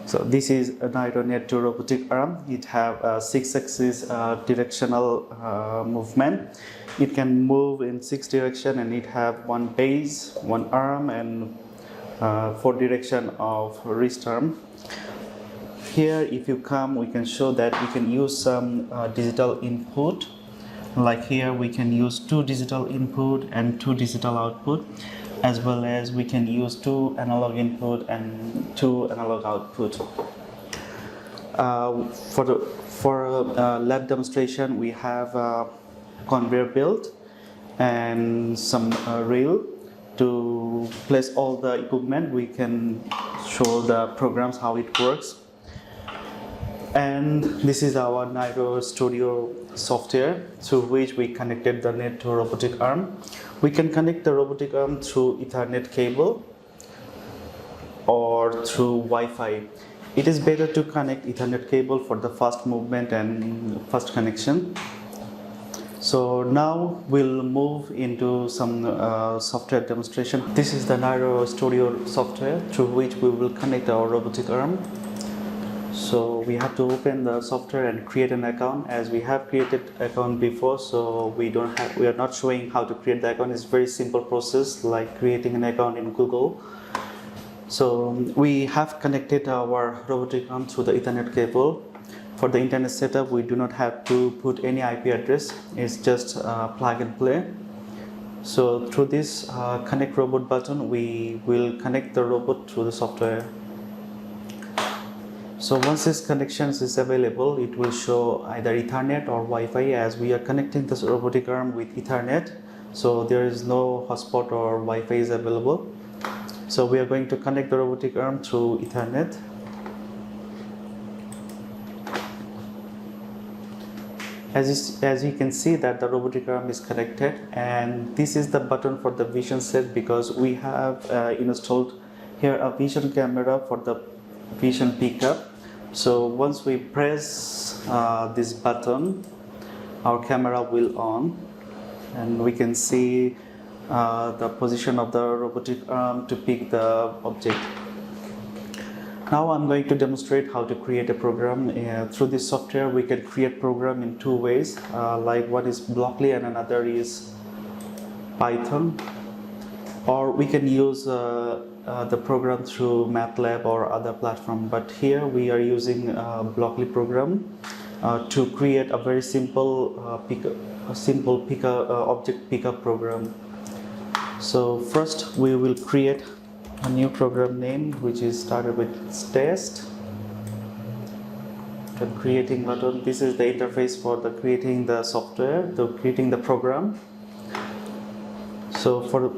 So this is a Ned2 Robotic Arm. It have a 6-axis directional movement. It can move in 6 direction, and it have one base, one arm, and 4 direction of wrist arm. Here, if you come, we can show that we can use some digital input. Like here, we can use 2 digital input and 2 digital output, as well as we can use 2 analog input and 2 analog output. For lab demonstration, we have a conveyor belt and some rail to place all the equipment. We can show the programs how it works. And this is our Nitro Studio software through which we connected the Ned2 robotic arm. We can connect the robotic arm through Ethernet cable or through Wi-Fi. It is better to connect Ethernet cable for the fast movement and fast connection. So now we'll move into some software demonstration. This is the Nitro Studio software through which we will connect our robotic arm. So we have to open the software and create an account, as we have created account before, so we are not showing how to create the account. It's very simple process like creating an account in Google. So we have connected our robotic arm through the Ethernet cable. For the internet setup, we do not have to put any IP address. It's just plug and play. So through this connect robot button, we will connect the robot through the software. So once this connection is available, it will show either Ethernet or Wi-Fi, as we are connecting this robotic arm with Ethernet. So there is no hotspot or Wi-Fi is available. So we are going to connect the robotic arm through Ethernet. As you can see that the robotic arm is connected, and this is the button for the vision set, because we have installed here a vision camera for the vision pickup. So once we press this button, our camera will on, and we can see the position of the robotic arm to pick the object. Now I'm going to demonstrate how to create a program. Through this software, we can create program in 2 ways, like one is Blockly and another is Python, or we can use the program through MATLAB or other platform. But here we are using Blockly program to create a very simple object pickup program. So first we will create a new program name, which is started with test. The creating button. This is the interface for the creating the software, creating the program. So for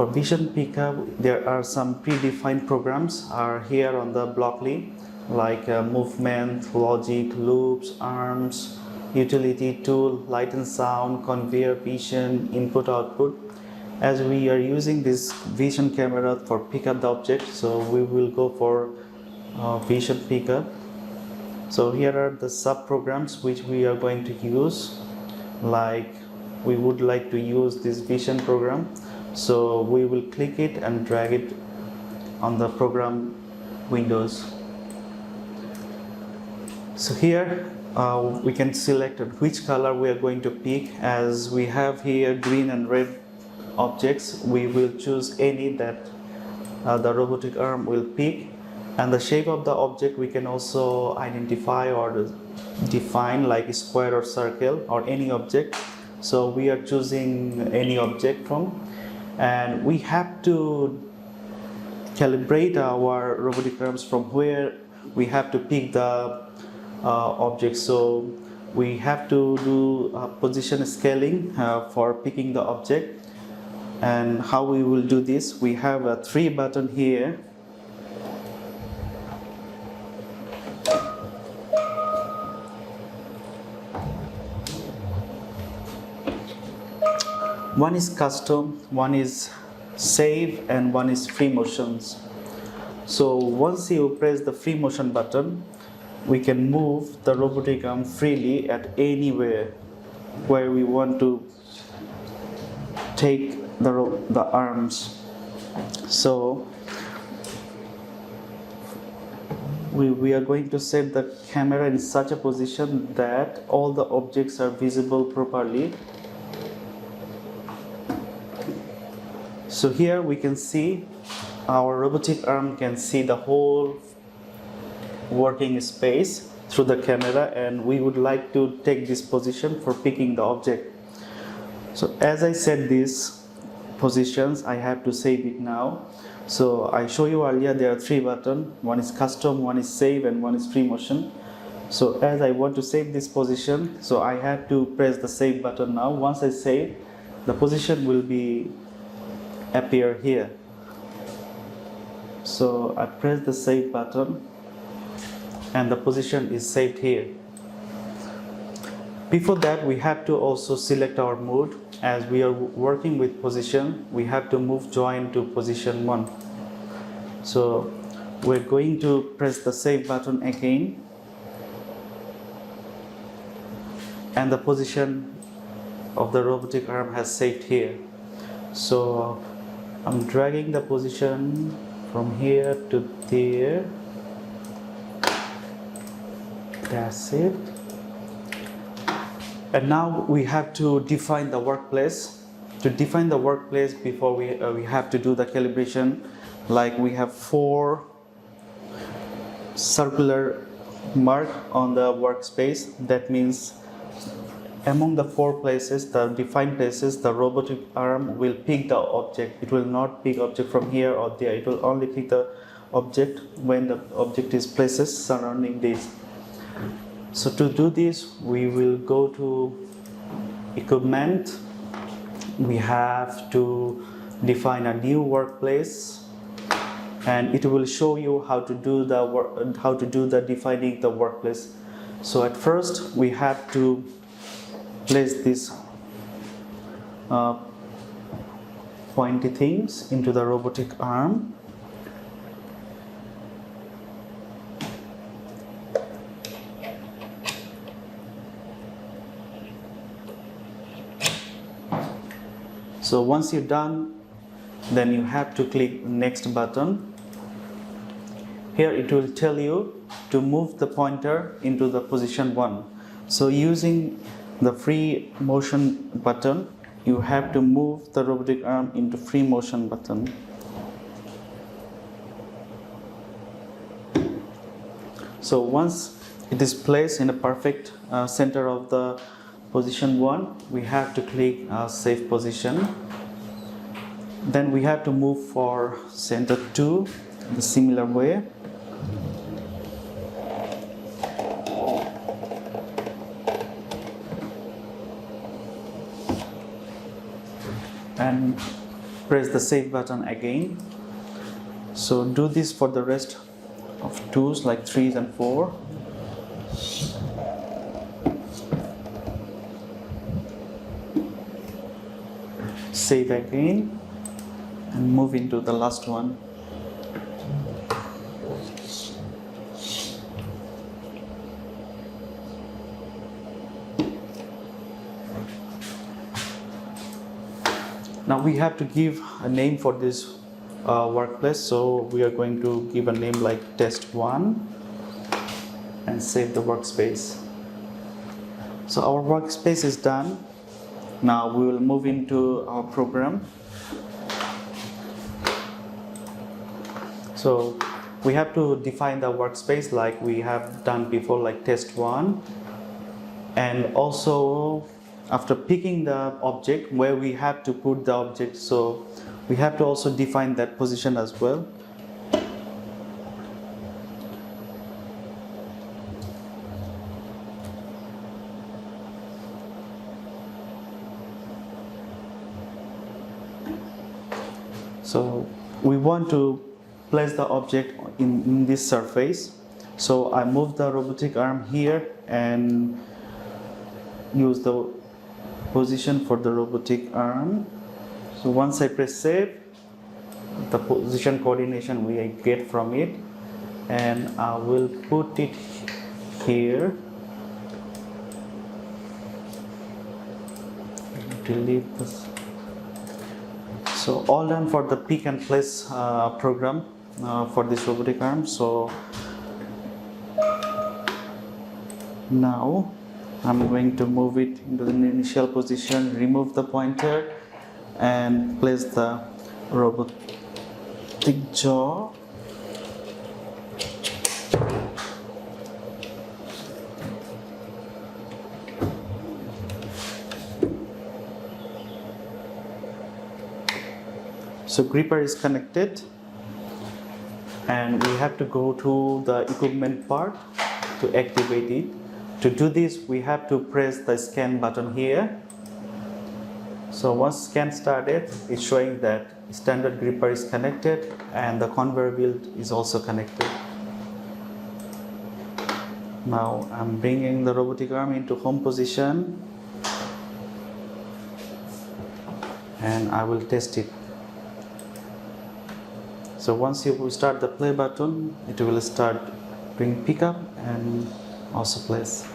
vision pickup, there are some predefined programs are here on the Blockly, like movement, logic, loops, arms, utility tool, light and sound, conveyor, vision, input, output. As we are using this vision camera for pick up the object, so we will go for vision pickup. So here are the sub programs which we are going to use. Like we would like to use this vision program, so we will click it and drag it on the program windows. So here we can select which color we are going to pick. As we have here green and red objects, we will choose any that the robotic arm will pick. And the shape of the object we can also identify or define, like square or circle or any object. So we are choosing any object from, and we have to calibrate our robotic arms from where we have to pick the object. So we have to do position scaling for picking the object. And how we will do this, we have a 3 button here. One is custom, one is save, and one is free motions. So once you press the free motion button, we can move the robotic arm freely at anywhere where we want to take the arms. So we are going to set the camera in such a position that all the objects are visible properly. So here we can see our robotic arm can see the whole working space through the camera, and we would like to take this position for picking the object. So as I set these positions, I have to save it now. So I show you earlier there are 3 buttons. One is custom, one is save, and one is free motion. So as I want to save this position, so I have to press the save button now. Once I save, the position will be appear here. So I press the save button and the position is saved here. Before that, we have to also select our mode. As we are working with position, we have to move join to position 1. So we're going to press the save button again, and the position of the robotic arm has saved here. So I'm dragging the position from here to there. That's it. And now we have to define the workplace. To define the workplace, before we have to do the calibration. Like we have 4 circular mark on the workspace. That means among the 4 places, the defined places, the robotic arm will pick the object. It will not pick object from here or there. It will only pick the object when the object is places surrounding this. So to do this, we will go to equipment. We have to define a new workplace, and it will show you how to do the defining the workplace. So at first we have to place these pointy things into the robotic arm. So once you're done, then you have to click next button. Here it will tell you to move the pointer into the position 1. So using the free motion button, you have to move the robotic arm into free motion button. So once it is placed in a perfect center of the position 1, we have to click save position. Then we have to move for center 2 in the similar way. And press the save button again. So do this for the rest of 2s like 3s and 4. Save again and move into the last one. Now we have to give a name for this workplace, so we are going to give a name like test 1 and save the workspace. So our workspace is done. Now we will move into our program. So we have to define the workspace like we have done before, like test 1, and also after picking the object where we have to put the object, so we have to also define that position as well. So we want to place the object in this surface. So I move the robotic arm here and use the position for the robotic arm. So once I press save, the position coordination we get from it, and I will put it here. Delete this. So all done for the pick and place program for this robotic arm. So Now I'm going to move it into the initial position, remove the pointer, and place the robotic jaw. So gripper is connected, and we have to go to the equipment part to activate it. To do this, we have to press the scan button here. So once scan started, it's showing that standard gripper is connected and the conveyor belt is also connected. Now I'm bringing the robotic arm into home position and I will test it. So once you start the play button, it will start doing pickup and also place.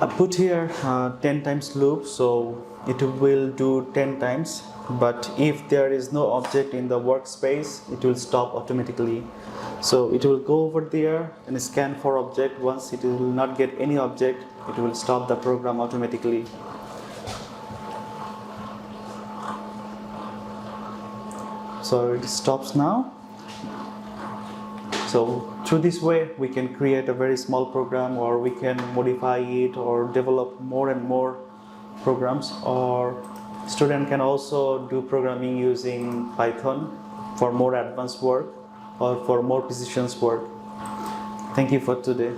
I put here 10 times loop, so it will do 10 times, but if there is no object in the workspace, it will stop automatically. So it will go over there and scan for object. Once it will not get any object, it will stop the program automatically. So it stops now. So through this way, we can create a very small program, or we can modify it or develop more and more programs, or student can also do programming using Python for more advanced work or for more precision work. Thank you for today.